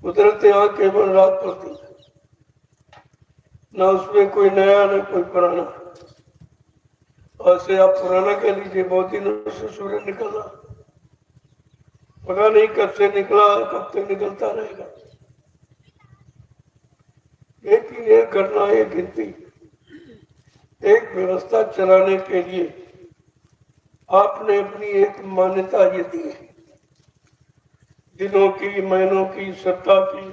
कुदरत यहाँ केवल रात होती है, ना उसमें कोई नया न कोई पुराना। ऐसे आप पुराना कह लीजिए, बहुत दिनों से सूर्य निकल रहा, पता नहीं कब से निकला, कब तक निकलता रहेगा। लेकिन एक घटना, एक गिनती, एक व्यवस्था चलाने के लिए आपने अपनी एक मान्यता ये दी है, दिनों की, महीनों की, सप्ताह की,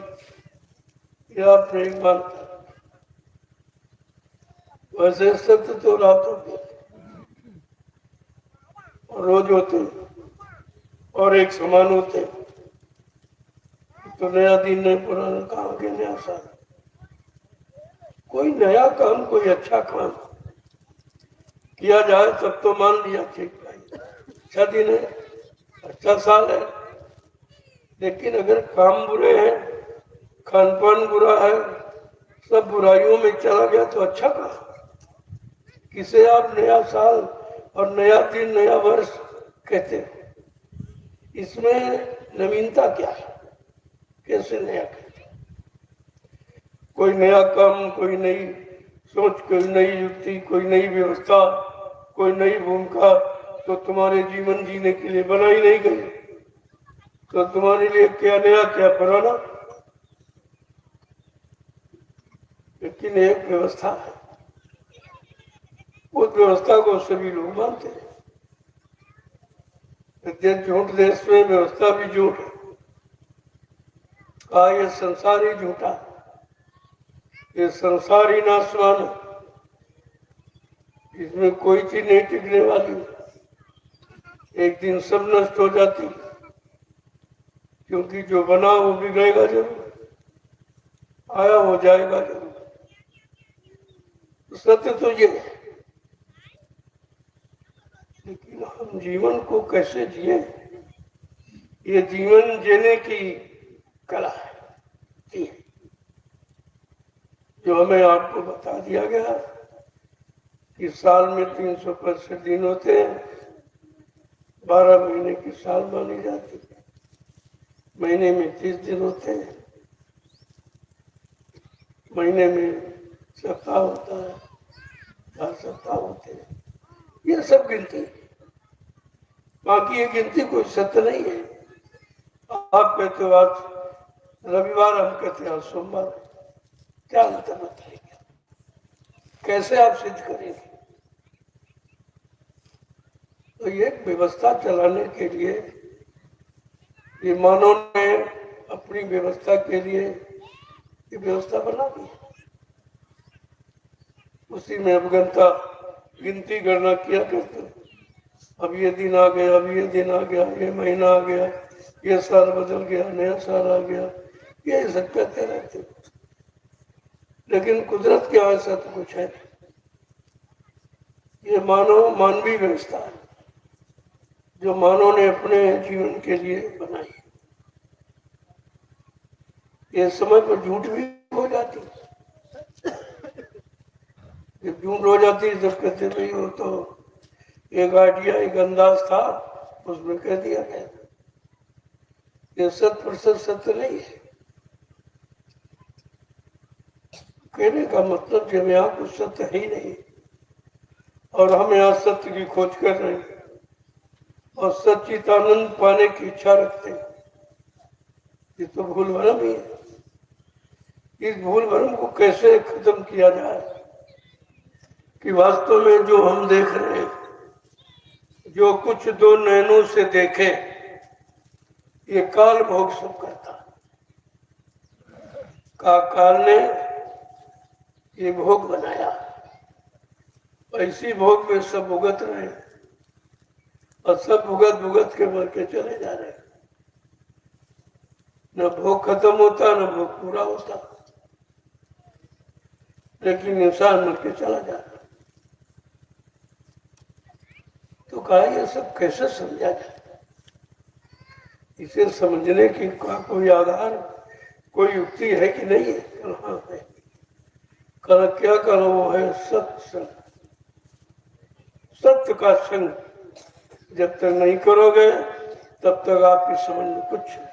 ये आपने एक मानता। वैसे सत्य तो रात होते और रोज होते और एक समान होते, तो नया दिन नहीं, पुराना काम के नया साल। कोई नया काम, कोई अच्छा काम किया जाए तब तो मान लिया, ठीक भाई अच्छा दिन है, अच्छा साल है। लेकिन अगर काम बुरे हैं, खान पान बुरा है, सब बुराइयों में चला गया तो अच्छा कहा। किसे आप नया साल और नया दिन, नया वर्ष कहते हैं? इसमें नवीनता क्या है? कैसे नया कहते हैं? कोई नया काम, कोई नई सोच, कोई नई युक्ति, कोई नई व्यवस्था, कोई नई भूमिका तो तुम्हारे जीवन जीने के लिए बनाई नहीं गई, तो तुम्हारे लिए क्या नया क्या पुराना। लेकिन एक व्यवस्था है, उस व्यवस्था को सभी लोग मानते हैं। झूठ देश में व्यवस्था भी झूठ है, ये संसार ही झूठा है, ये संसार ही नाशवान है, इसमें कोई चीज नहीं टिकने वाली, एक दिन सब नष्ट हो जाती, क्योंकि जो बना वो बिगड़ेगा जरूर, आया हो जाएगा जरूर। सत्य तो ये है। लेकिन हम जीवन को कैसे जिए, ये जीवन जीने की कला है, जो हमें आपको बता दिया गया कि साल में 365 दिन होते हैं, 12 महीने की साल मानी जाती है, महीने में 30 दिन होते हैं, महीने में सप्ताह होता है, 4 सप्ताह होते हैं, ये सब गिनती। बाकी ये गिनती कोई सत्य नहीं है। आप कहते हो आज रविवार, हम कहते हैं आज सोमवार, क्या अंतर बताएंगे? कैसे आप सिद्ध करेंगे? तो ये व्यवस्था चलाने के लिए ये मानव ने अपनी व्यवस्था के लिए ये व्यवस्था बना दी, उसी में अवगणता गिनती गणना किया करते। अब ये दिन आ गया, अब ये दिन आ गया, ये महीना आ गया, ये साल बदल गया, नया साल आ गया, ये सब कहते रहते। लेकिन कुदरत के यहाँ ऐसा तो कुछ है नहीं, ये मानवीय व्यवस्था है जो मानव ने अपने जीवन के लिए बनाई। ये समय पर झूठ भी हो जाती, जब झूठ हो जाती जब कहते भाई वो तो एक आइडिया, एक अंदाज था, उसमें कह दिया गया। ये 100% सत्य नहीं है। कहने का मतलब जब यहाँ कुछ सत्य है ही नहीं और हम यहाँ सत्य की खोज कर रहे हैं और सच्चिदानंद पाने की इच्छा रखते हैं, ये तो भूल भरम ही है। इस भूल भरम को कैसे खत्म किया जाए कि वास्तव में जो हम देख रहे हैं, जो कुछ दो नैनों से देखे, ये काल भोग सब करता है। काल ने ये भोग बनाया, इसी भोग में सब भुगत रहे और सब भुगत भुगत के मर के चले जा रहे। न भोग खत्म होता, न भोग पूरा होता, लेकिन इंसान मर के चला जाता। तो कहा ये सब कैसे समझा जाए? इसे समझने की कोई आधार, कोई युक्ति है कि नहीं है? हाँ है। कल क्या करो वो है सत्संग। सत्य का संग जब तक नहीं करोगे तब तक आपकी समझ में कुछ नहीं।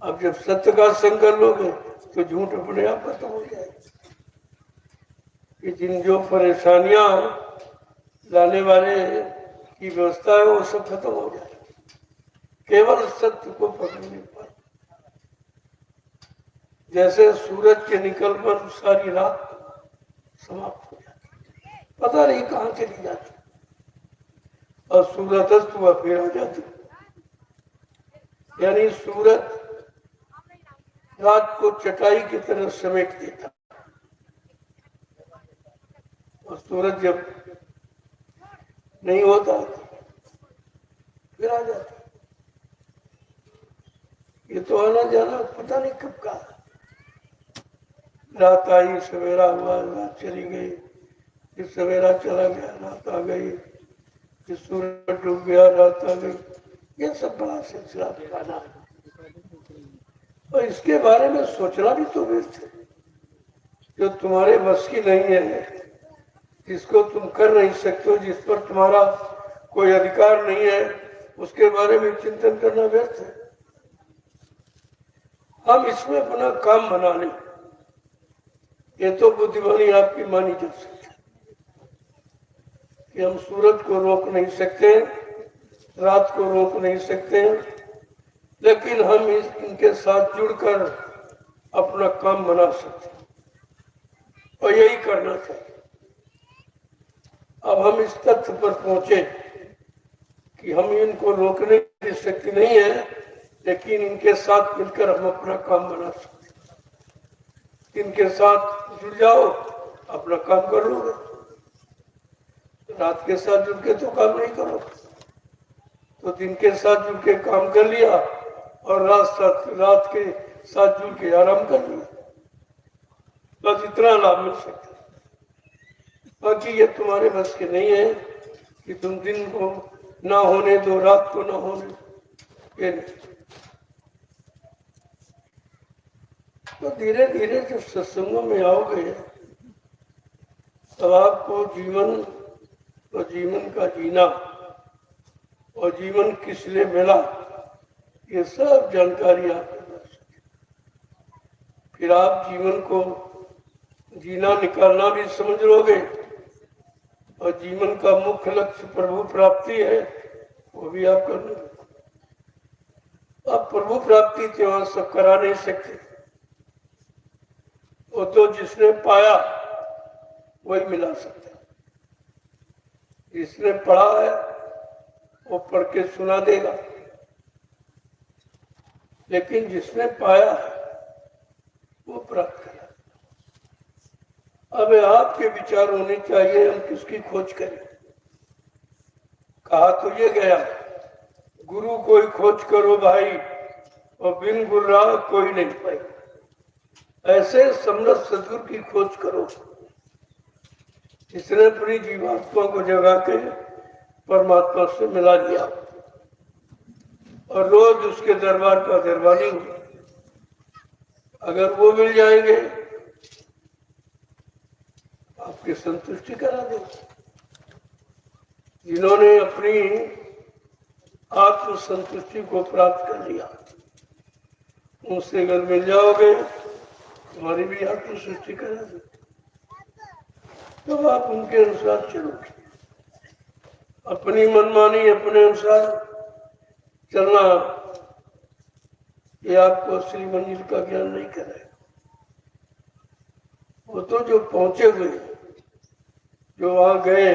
अब जब सत्य का संग कर लोगे तो झूठ अपने आप खत्म हो जाएगा। कि जिन जो परेशानियां लाने वाले की व्यवस्था है वो सब खत्म हो जाए, केवल सत्य को पकड़ने पर। जैसे सूरज के निकल पर सारी रात समाप्त हो जाती, पता नहीं कहां चली जाती, और सूरज अस्त हुआ फिर आ जाती। यानी सूरज रात को चटाई की तरह समेट देता, और सूरज जब नहीं होता फिर आ जाता। ये तो आना जाना पता नहीं कब का। रात आई, सवेरा हुआ, रात चली गई, फिर सवेरा चला गया, रात आ गई, फिर सूरज डूब गया, रात आ गई। ये सब बड़ा सिलसिला दिखाना है, और इसके बारे में सोचना भी तो व्यर्थ है। जो तुम्हारे बस की नहीं है, जिसको तुम कर नहीं सकते हो, जिस पर तुम्हारा कोई अधिकार नहीं है, उसके बारे में चिंतन करना व्यर्थ है। हम इसमें अपना काम बना लें, ये तो बुद्धिमानी आपकी मानी जा सकती है कि हम सूरज को रोक नहीं सकते, रात को रोक नहीं सकते, लेकिन हम इनके साथ जुड़कर अपना काम बना सकते हैं, और यही करना चाहिए। अब हम इस तथ्य पर पहुंचे कि हम इनको रोकने की शक्ति नहीं है, लेकिन इनके साथ मिलकर हम अपना काम बना सकते हैं। इनके साथ जुड़ जाओ, अपना काम कर लोगे। रात के साथ जुड़ के तो काम नहीं करोगे, तो दिन के साथ जुड़ के काम कर लिया, और रात के साथ जुड़ के आराम कर लिया, बस इतना लाभ मिल सकता है। बाकी ये तुम्हारे बस के नहीं है कि तुम दिन को ना होने दो, रात को ना होने, ये नहीं। तो धीरे धीरे जब सत्संगों में आओगे, तब आपको जीवन और जीवन का जीना और जीवन किस लिए मिला, ये सब जानकारी आपके पास। फिर आप जीवन को जीना निकालना भी समझ लोगे, और जीवन का मुख्य लक्ष्य प्रभु प्राप्ति है, वो भी आप कर लोगे। अब प्रभु प्राप्ति तो सब करा नहीं सकते, वो तो जिसने पाया वही मिला सकता है। जिसने पढ़ा है वो पढ़ के सुना देगा, लेकिन जिसने पाया है वो प्राप्त करेगा। अब आपके विचार होने चाहिए, हम किसकी खोज करें। कहा तो ये गया, गुरु कोई खोज करो भाई, और बिन गुरु राह कोई नहीं पाई। ऐसे समरथ सदगुरु की खोज करो, जिसने अपनी जीवात्मा को जगा के परमात्मा से मिला दिया, और रोज उसके दरबार का दरबानी हो। अगर वो मिल जाएंगे, आपकी संतुष्टि करा देंगे। जिन्होंने अपनी आत्म संतुष्टि को प्राप्त कर लिया, उनसे अगर मिल जाओगे, तुम्हारी भी आत्म सृष्टि करा देंगे। तो आप उनके अनुसार चलोगे। अपनी मनमानी अपने अनुसार चलना, ये आपको असली मंजिल का ज्ञान नहीं कराएगा। वो तो जो पहुंचे हुए, जो वहां गए,